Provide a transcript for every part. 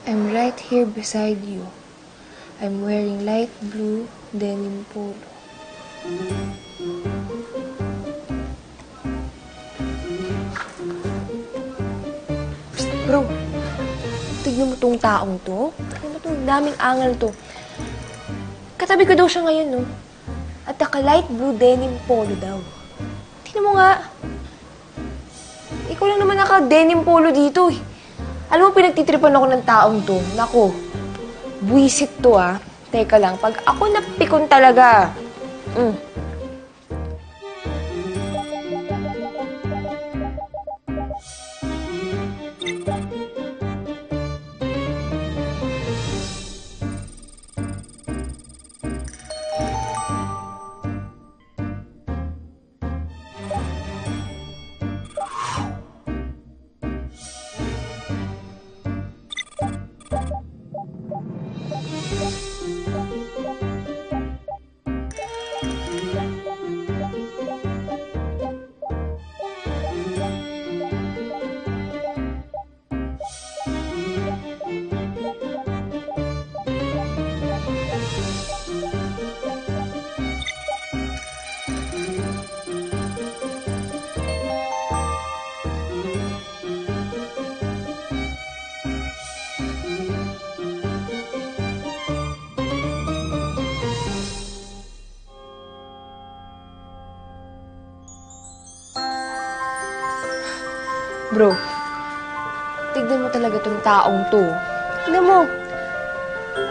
I'm right here beside you. I'm wearing light blue denim polo. Psst, bro. Tignan mo tong taong to. Tignan mo tong daming angal to. Katabi ko daw siya ngayon, no? At naka-light blue denim polo daw. Tignan mo nga. Ikaw lang naman naka-denim polo dito, eh. Alam mo, pinagtitripan ako ng taong to. Nako, buwisit to, ah. Teka lang, pag ako napikon talaga. Bro, tignan mo talaga tong taong to. Tignan mo.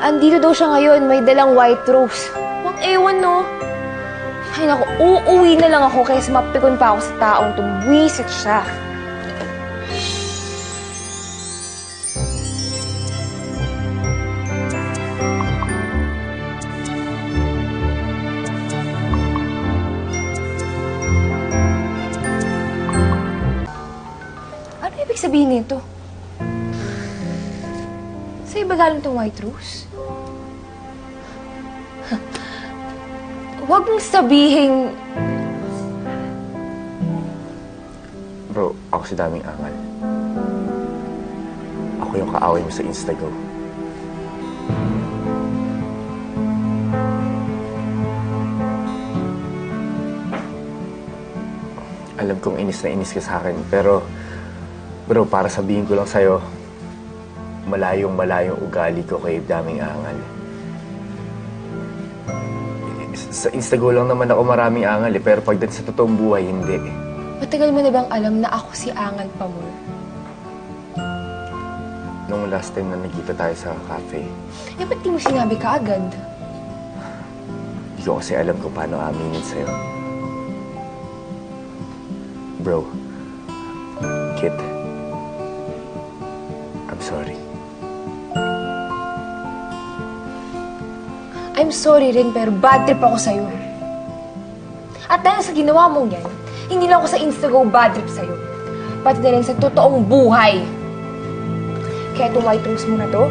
Andito daw siya ngayon, may dalang white rose. Wang ewan, no? Ay, naku, uuwi na lang ako kaysa mapikon pa ako sa taong to. Buwisit siya. Sabihin nito. Sa'yo ba galing tong white rose? Huwag mong sabihin... Bro, ako si Daming Angal. Ako yung kaaway mo sa Instago. Alam kong inis na inis ka sa akin, pero... Bro, para sabihin ko lang sa'yo, malayong ugali ko kay Daming Angal. Sa Instago lang naman ako maraming angal, eh, pero pagdating sa totoong buhay, hindi. Matagal mo na bang alam na ako si Angal Pamor? Nung last time na nagkita tayo sa cafe. Eh, ba't di mo sinabi ka agad? Hindi ko kasi alam kung paano aminin sa'yo. Bro, Kit, I'm sorry. I'm sorry rin, pero bad trip ako sa'yo. At dahil sa ginawa mong yan, hindi lang ako sa Instago bad trip sa'yo. Pati na rin sa totoong buhay. Kaya itong white rose mo na to,